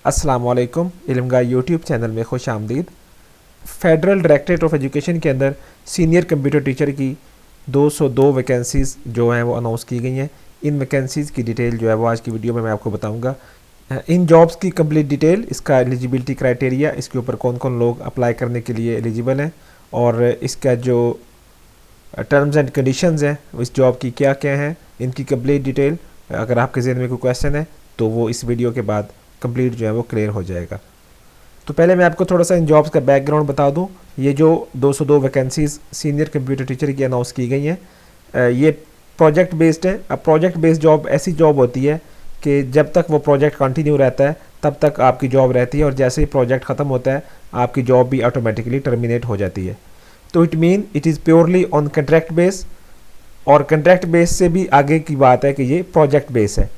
अस्सलाम वालेकुम, इल्म गाय यूट्यूब चैनल में खुश आमदीद। फेडरल डायरेक्टरेट ऑफ एजुकेशन के अंदर सीनियर कंप्यूटर टीचर की 202 वैकेंसीज़ जो हैं वो अनाउंस की गई हैं। इन वैकेंसीज़ की डिटेल जो है वो आज की वीडियो में मैं आपको बताऊंगा। इन जॉब्स की कंप्लीट डिटेल, इसका एलिजिबिलिटी क्राइटेरिया, इसके ऊपर कौन कौन लोग अप्लाई करने के लिए एलिजिबल हैं और इसका जो टर्म्स एंड कंडीशंस हैं इस जॉब की क्या क्या हैं, इनकी कंप्लीट डिटेल। अगर आपके ज़हन में कोई क्वेश्चन है तो वो इस वीडियो के बाद कंप्लीट जो है वो क्लियर हो जाएगा। तो पहले मैं आपको थोड़ा सा इन जॉब्स का बैकग्राउंड बता दूं। ये जो 202 वैकेंसीज़ सीनियर कंप्यूटर टीचर की अनाउंस की गई हैं, ये प्रोजेक्ट बेस्ड है। अब प्रोजेक्ट बेस्ड जॉब ऐसी जॉब होती है कि जब तक वो प्रोजेक्ट कंटिन्यू रहता है तब तक आपकी जॉब रहती है और जैसे ही प्रोजेक्ट ख़त्म होता है आपकी जॉब भी ऑटोमेटिकली टर्मिनेट हो जाती है। तो it mean it is purely on contract base, और कंट्रैक्ट बेस से भी आगे की बात है कि ये प्रोजेक्ट बेस है।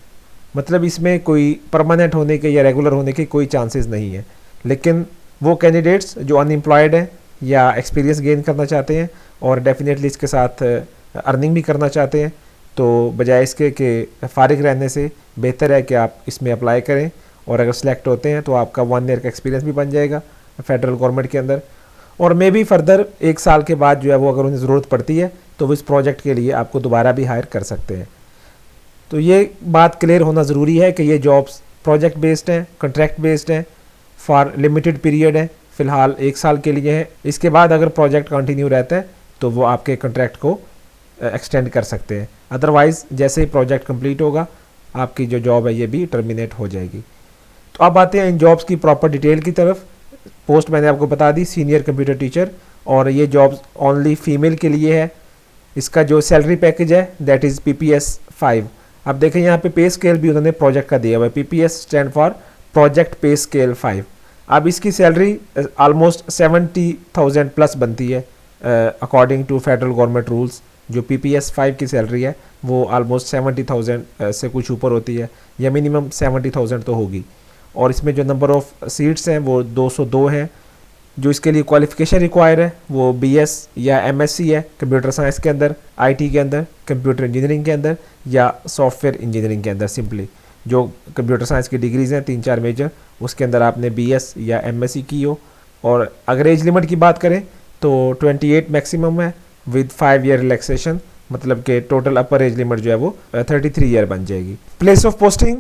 मतलब इसमें कोई परमानेंट होने के या रेगुलर होने के कोई चांसेस नहीं है। लेकिन वो कैंडिडेट्स जो अनएम्प्लॉयड हैं या एक्सपीरियंस गेन करना चाहते हैं और डेफिनेटली इसके साथ अर्निंग भी करना चाहते हैं, तो बजाय इसके कि फ़ारिग रहने से बेहतर है कि आप इसमें अप्लाई करें और अगर सेलेक्ट होते हैं तो आपका 1 ईयर का एक्सपीरियंस भी बन जाएगा फेडरल गवर्नमेंट के अंदर, और मे बी फर्दर 1 साल के बाद जो है वो अगर उन्हें ज़रूरत पड़ती है तो वो इस प्रोजेक्ट के लिए आपको दोबारा भी हायर कर सकते हैं। तो ये बात क्लियर होना ज़रूरी है कि ये जॉब्स प्रोजेक्ट बेस्ड हैं, कॉन्ट्रैक्ट बेस्ड हैं, फॉर लिमिटेड पीरियड है, फ़िलहाल 1 साल के लिए है। इसके बाद अगर प्रोजेक्ट कंटिन्यू रहता है तो वो आपके कॉन्ट्रैक्ट को एक्सटेंड कर सकते हैं। अदरवाइज़ जैसे ही प्रोजेक्ट कंप्लीट होगा आपकी जो जॉब है ये भी टर्मिनेट हो जाएगी। तो अब आते हैं इन जॉब्स की प्रॉपर डिटेल की तरफ। पोस्ट मैंने आपको बता दी, सीनियर कंप्यूटर टीचर, और ये जॉब्स ओनली फीमेल के लिए है। इसका जो सैलरी पैकेज है दैट इज़ PPS 5। अब देखें यहाँ पे पे स्केल भी उन्होंने प्रोजेक्ट का दिया हुआ है, PPS stand for project pay scale 5। अब इसकी सैलरी ऑलमोस्ट 70,000 प्लस बनती है according to federal government rules. जो PPS 5 की सैलरी है वो ऑलमोस्ट 70,000 से कुछ ऊपर होती है, या मिनिमम 70,000 तो होगी। और इसमें जो नंबर ऑफ़ सीट्स हैं वो 202 हैं। जो इसके लिए क्वालिफ़िकेशन रिक्वायर है वो BS या MSc है कंप्यूटर साइंस के अंदर, IT के अंदर, कंप्यूटर इंजीनियरिंग के अंदर या सॉफ्टवेयर इंजीनियरिंग के अंदर। सिंपली जो कंप्यूटर साइंस की डिग्रीज़ हैं 3-4 मेजर, उसके अंदर आपने BS या MSc की हो। और अगर एज लिमिट की बात करें तो 28 मैक्सिमम है विद 5 ईयर रिलैक्सेशन, मतलब कि टोटल अपर एज लिमिट जो है वो 33 ईयर बन जाएगी। Place of posting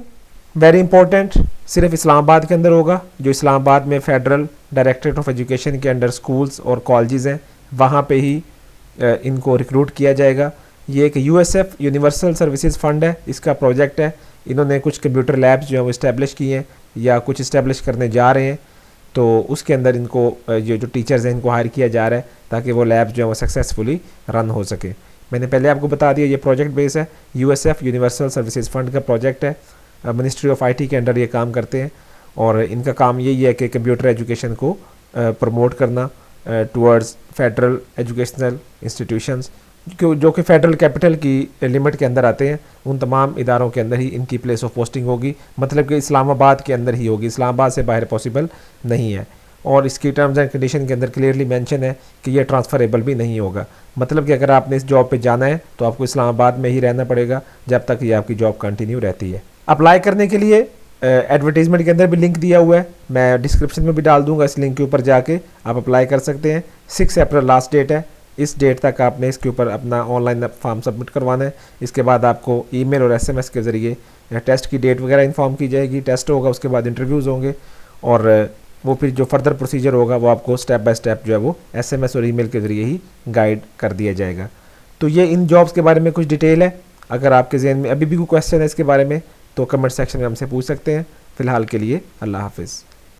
very important, सिर्फ इस्लामाबाद के अंदर होगा। जो इस्लामाबाद में फेडरल डायरेक्टरेट ऑफ एजुकेशन के अंडर स्कूल्स और कॉलेजेस हैं वहाँ पे ही इनको रिक्रूट किया जाएगा। ये एक USF यूनिवर्सल सर्विसेज फंड है, इसका प्रोजेक्ट है। इन्होंने कुछ कंप्यूटर लैब्स जो है वो इस्टेब्लिश किए हैं या कुछ इस्टेब्लिश करने जा रहे हैं, तो उसके अंदर इनको ये जो टीचर्स हैं इनको हायर किया जा रहा है ताकि वो लैब्स जो है वो सक्सेसफुली रन हो सके। मैंने पहले आपको बता दिया ये प्रोजेक्ट बेस है, USF यूनिवर्सल सर्विसेज फंड का प्रोजेक्ट है। मिनिस्ट्री ऑफ IT के अंडर ये काम करते हैं और इनका काम यही है कि कंप्यूटर एजुकेशन को प्रमोट करना टुवर्ड्स फेडरल एजुकेशनल इंस्टीट्यूशंस जो कि फेडरल कैपिटल की लिमिट के अंदर आते हैं। उन तमाम इदारों के अंदर ही इनकी प्लेस ऑफ पोस्टिंग होगी, मतलब कि इस्लामाबाद के अंदर ही होगी, इस्लामाबाद से बाहर पॉसिबल नहीं है। और इसकी टर्म्स एंड कंडीशन के अंदर क्लियरली मेंशन है कि ये ट्रांसफ़रेबल भी नहीं होगा। मतलब कि अगर आपने इस जॉब पे जाना है तो आपको इस्लामाबाद में ही रहना पड़ेगा जब तक ये आपकी जॉब कंटिन्यू रहती है। अप्लाई करने के लिए एडवर्टीज़मेंट के अंदर भी लिंक दिया हुआ है, मैं डिस्क्रिप्शन में भी डाल दूंगा। इस लिंक के ऊपर जाके आप अप्लाई कर सकते हैं। 6 अप्रैल लास्ट डेट है, इस डेट तक आपने इसके ऊपर अपना ऑनलाइन फॉर्म सबमिट करवाना है। इसके बाद आपको ईमेल और SMS के ज़रिए टेस्ट की डेट वगैरह इन्फॉर्म की जाएगी। टेस्ट होगा, उसके बाद इंटरव्यूज़ होंगे और वो फिर जो फर्दर प्रोसीजर होगा वो आपको स्टेप बाय स्टेप जो है वो SMS और ईमेल के ज़रिए ही गाइड कर दिया जाएगा। तो ये इन जॉब्स के बारे में कुछ डिटेल है। अगर आपके जहन में अभी भी कोई क्वेश्चन है इसके बारे में तो कमेंट सेक्शन में हमसे पूछ सकते हैं। फ़िलहाल के लिए अल्लाह हाफिज़।